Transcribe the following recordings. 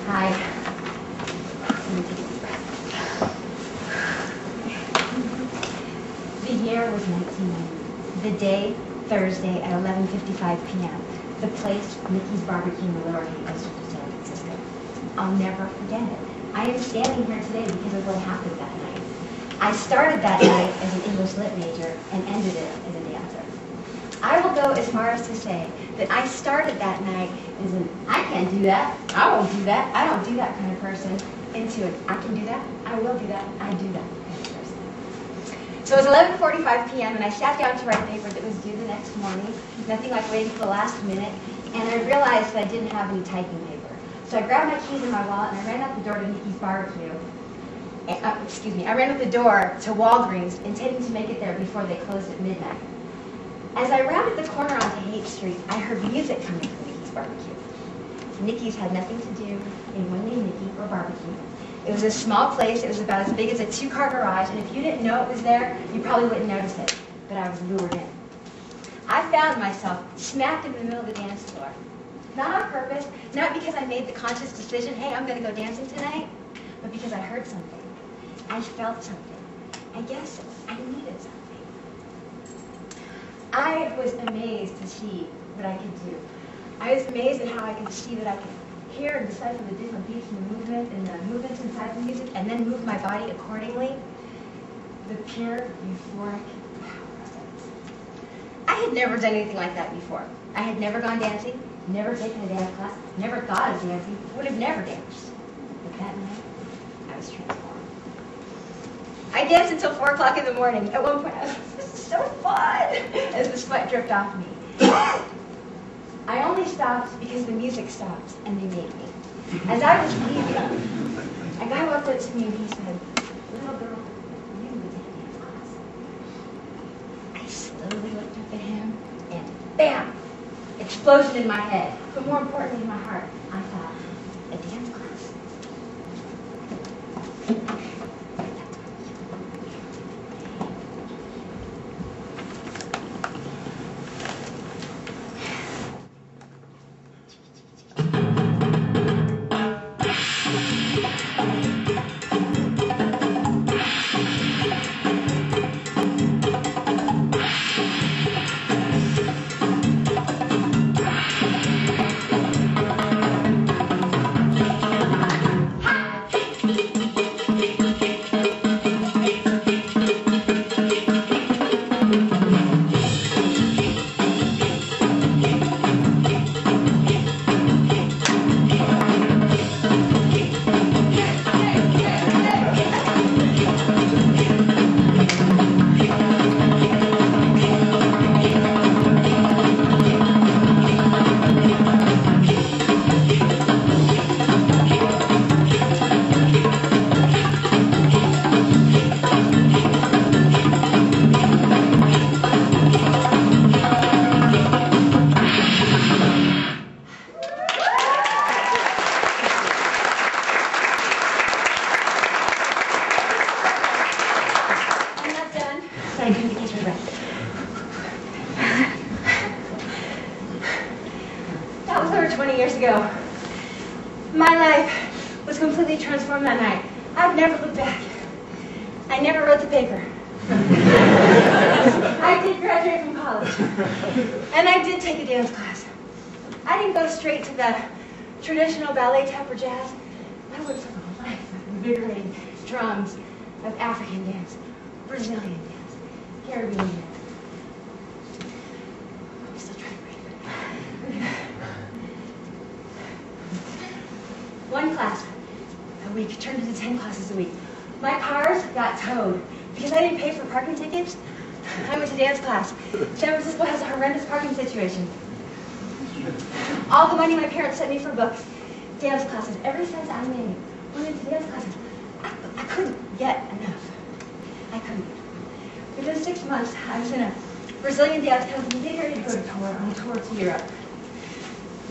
Hi. The year was 1990. The day, Thursday at 11:55 p.m. The place, Nikki's Barbecue in the Lower Gate of San Francisco. I'll never forget it. I am standing here today because of what happened that night. I started that night as an English Lit major and ended it as a dancer. I will go as far as to say that I started that night as an I can't do that, I won't do that, I don't do that kind of person, into an I can do that, I will do that, I do that kind of person. So it was 11:45 p.m. and I sat down to write a paper that was due the next morning, nothing like waiting for the last minute, and I realized that I didn't have any typing paper. So I grabbed my keys in my wallet and I ran out the door to Nikki's Barbecue. I ran out the door to Walgreens, intending to make it there before they closed at midnight. As I rounded the corner onto Haight Street, I heard music coming from Nikki's Barbecue. Nikki's had nothing to do with anyone named Nikki or barbecue. It was a small place. It was about as big as a 2-car garage, and if you didn't know it was there, you probably wouldn't notice it, but I was lured in. I found myself smack in the middle of the dance floor. Not on purpose, not because I made the conscious decision, hey, I'm going to go dancing tonight, but because I heard something. I felt something. I guess I needed something. I was amazed to see what I could do. I was amazed at how I could see that I could hear and decipher the different beats and the movements inside the music, and then move my body accordingly. The pure, euphoric power of it. I had never done anything like that before. I had never gone dancing, never taken a dance class, never thought of dancing, would have never danced. But that night, I was transformed. I danced until 4 o'clock in the morning. At one point, I was like, this is so fun, as the sweat dripped off me. I only stopped because the music stopped and they made me. As I was leaving, a guy walked up to me and he said, little girl, you need to take a dance class. I slowly looked up at him and bam! Explosion in my head. But more importantly in my heart, I thought, a dance class? That was over 20 years ago. My life was completely transformed that night. I've never looked back. I never wrote the paper. I did graduate from college. And I did take a dance class. I didn't go straight to the traditional ballet, tap, or jazz. I went for the life of invigorating drums of African dance, Brazilian dance, Caribbean dance. I'm still trying to breathe. One class a week turned into 10 classes a week. My cars got towed because I didn't pay for parking tickets. I went to dance class. San Francisco has a horrendous parking situation. All the money my parents sent me for books, dance classes, every cent I made went into dance classes. I couldn't get enough. I couldn't. Within 6 months, I was in a Brazilian dance company getting ready to go on a tour to Europe.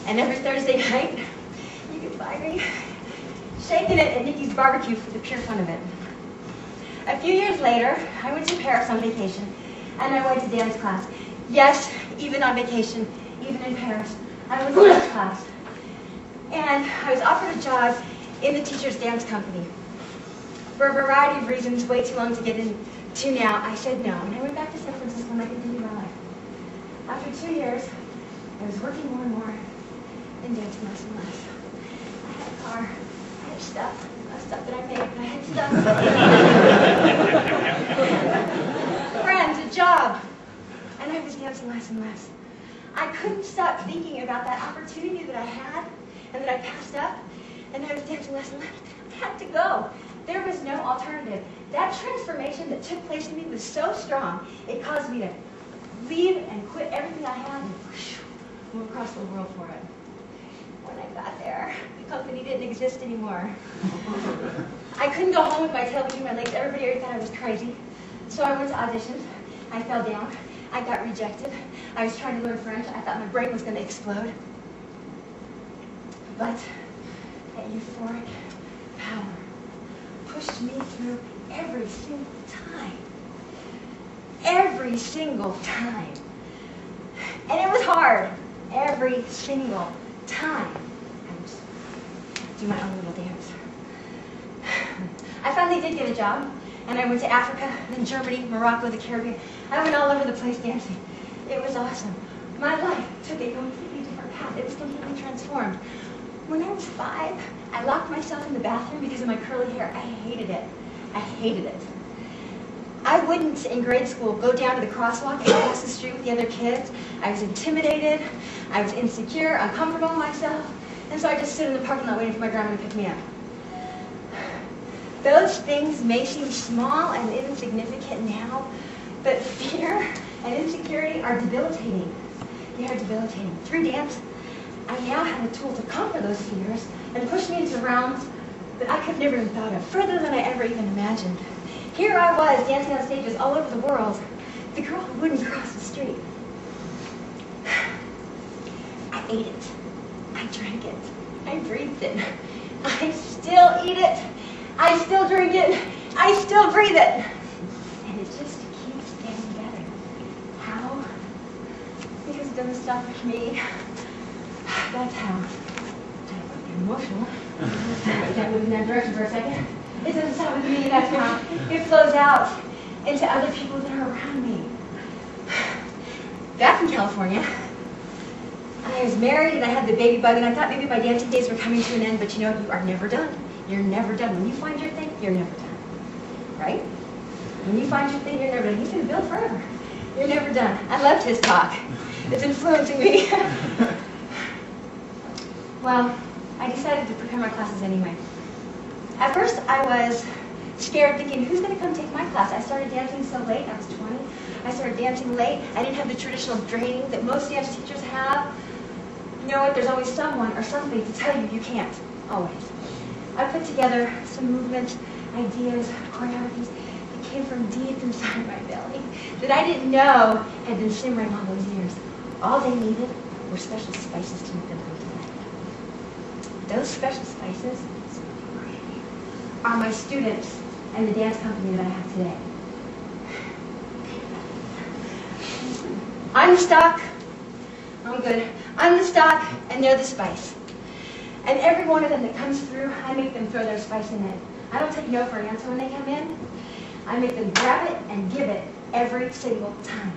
And every Thursday night, you could find me shaking it at Nikki's Barbecue for the pure fun of it. A few years later, I went to Paris on vacation, and I went to dance class. Yes, even on vacation, even in Paris, I went to dance class. And And I was offered a job in the teacher's dance company. For a variety of reasons, way too long to get into now, I said no. And I went back to San Francisco and I continued my life. After 2 years, I was working more and more and dancing less and less. I had a car, I had stuff, not stuff that I made, but I had stuff. Friends, a job. And I was dancing less and less. I couldn't stop thinking about that opportunity that I had and that I passed up, and I was dancing less and less. I had to go. There was no alternative. That transformation that took place in me was so strong, it caused me to leave and quit everything I had and move across the world for it. When I got there, the company didn't exist anymore. I couldn't go home with my tail between my legs. Everybody already thought I was crazy. So I went to auditions. I fell down. I got rejected. I was trying to learn French. I thought my brain was going to explode. But that euphoric power pushed me through every single time. Every single time. And it was hard. Every single time. I would just do my own little dance. I finally did get a job, and I went to Africa, then Germany, Morocco, the Caribbean. I went all over the place dancing. It was awesome. My life took a completely different path. It was completely transformed. When I was 5, I locked myself in the bathroom because of my curly hair. I hated it. I hated it. I wouldn't, in grade school, go down to the crosswalk and cross the street with the other kids. I was intimidated. I was insecure, uncomfortable in myself. And so I just stood in the parking lot waiting for my grandma to pick me up. Those things may seem small and insignificant now, but fear and insecurity are debilitating. They are debilitating. Through dance, I now have a tool to conquer those fears and push me into realms that I could never have thought of, further than I ever even imagined. Here I was, dancing on stages all over the world, the girl who wouldn't cross the street. I ate it. I drank it. I breathed it. I still eat it. I still drink it. I still breathe it. And it just keeps getting better. How? Because it doesn't stop with me. That's how. I don't want to get emotional. That move in that direction for a second. It doesn't stop with me. That's how it flows out into other people that are around me. Back in California, I was married and I had the baby bug, and I thought maybe my dancing days were coming to an end, but you know, you are never done. You're never done. When you find your thing, you're never done. Right? When you find your thing, you're never done. He's going to build forever. You're never done. I loved his talk. It's influencing me. Well, I decided to prepare my classes anyway. At first, I was scared, thinking, who's going to come take my class? I started dancing so late. I was 20. I started dancing late. I didn't have the traditional training that most dance teachers have. You know what? There's always someone or something to tell you you can't. Always. I put together some movement ideas, choreographies that came from deep inside my belly that I didn't know had been simmering all those years. All they needed were special spices to make them come to life. Those special spices are my students and the dance company that I have today. I'm the stock. I'm good. I'm the stock, and they're the spice. And every one of them that comes through, I make them throw their spice in it. I don't take no for an answer when they come in. I make them grab it and give it every single time.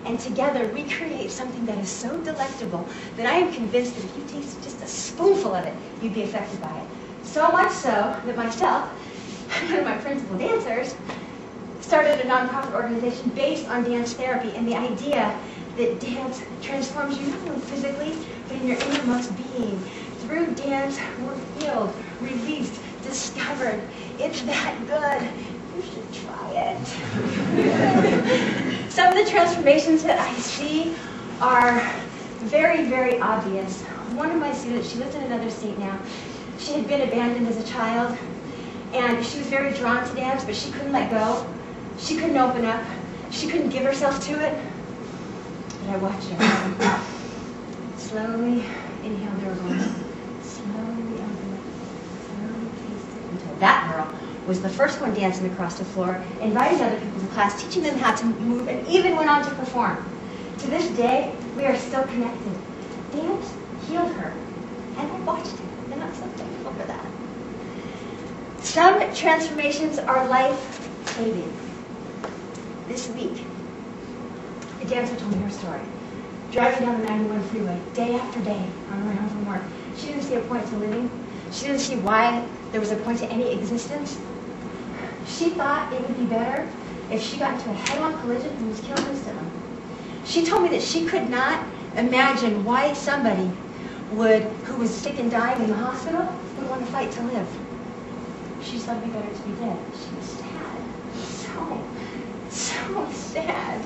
And together, we create something that is so delectable that I am convinced that if you taste just a spoonful of it, you'd be affected by it. So much so that myself, one of my principal dancers, started a nonprofit organization based on dance therapy and the idea that dance transforms you not only physically, but in your innermost being. Through dance, we're healed, released, discovered. It's that good. You should try it. Some of the transformations that I see are very, very obvious. One of my students, she lives in another state now. She had been abandoned as a child, and she was very drawn to dance, but she couldn't let go. She couldn't open up. She couldn't give herself to it. But I watched her. Slowly inhale their aroma. Slowly open it. Slowly taste it. Until that girl was the first one dancing across the floor, inviting other people to class, teaching them how to move, and even went on to perform. To this day, we are still connected. Dance healed her. And I watched it. And Some transformations are life-saving. This week, a dancer told me her story. Driving down the 91 freeway, day after day, on her way home from work. She didn't see a point to living. She didn't see why there was a point to any existence. She thought it would be better if she got into a head-on collision and was killed instantly. She told me that she could not imagine why somebody who was sick and dying in the hospital would want to fight to live. She thought it would be better to be dead. She was sad. So sad.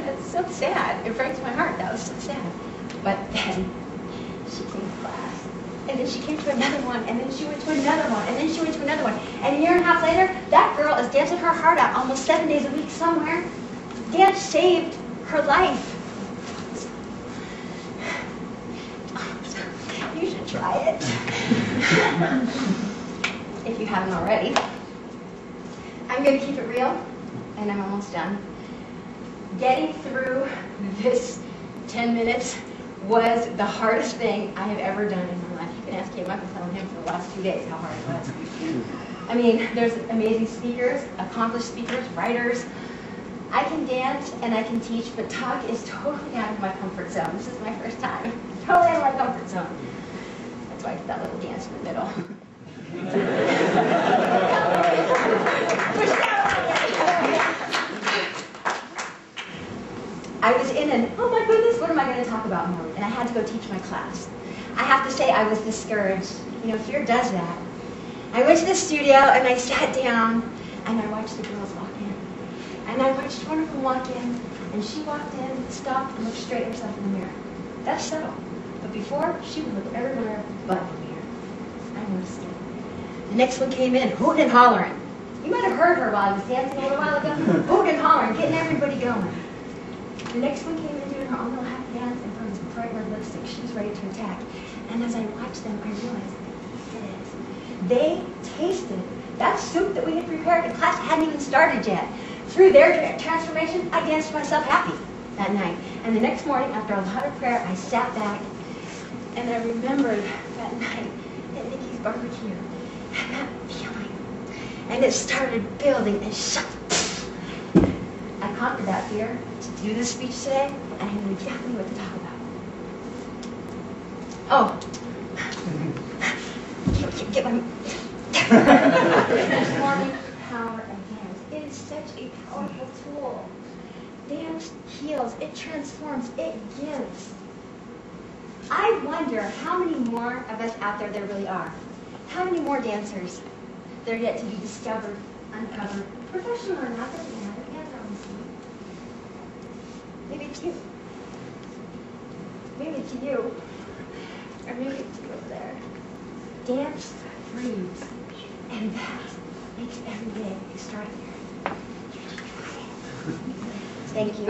That's so sad. It breaks my heart. That was so sad. But then she came to class. And then she came to another one. And then she went to another one. And then she went to another one. And a year and a half later, that girl is dancing her heart out almost 7 days a week somewhere. Dance saved her life. You should try it. If you haven't already. I'm going to keep it real. And I'm almost done. Getting through this 10 minutes was the hardest thing I have ever done in my life. You can ask him. I've been telling him for the last 2 days how hard it was. I mean, there's amazing speakers, accomplished speakers, writers. I can dance and I can teach, but talk is totally out of my comfort zone. This is my first time. Totally out of my comfort zone. That's why I did that little dance in the middle. I was in an, oh my goodness, what am I going to talk about mode? And I had to go teach my class. I have to say I was discouraged. You know, fear does that. I went to the studio and I sat down and I watched the girls walk in. And I watched one of them walk in and she walked in, stopped, and looked straight at herself in the mirror. That's subtle. But before, she would look everywhere but the mirror. I noticed it. The next one came in, hooting and hollering. You might have heard her while I was dancing a little while ago. Hooting and hollering, getting everybody going. The next one came in doing her own little happy dance and put this bright red lipstick. She was ready to attack. And as I watched them, I realized they tasted that soup that we had prepared in class hadn't even started yet. Through their transformation, I danced myself happy that night. And the next morning, after a lot of prayer, I sat back and I remembered that night at Nikki's barbecue and that feeling. And it started building and shut. I conquered that fear to do this speech today, and I knew exactly what to talk about. Oh. Get my... Transforming power of dance. It is such a powerful tool. Dance heals. It transforms. It gives. I wonder how many more of us out there really are. How many more dancers there are yet to be discovered, uncovered, professional or not, doesn't matter. Maybe it's you. Maybe it's you. Or maybe it's you over there. Dance breathes. And that makes every day extraordinary. Thank you.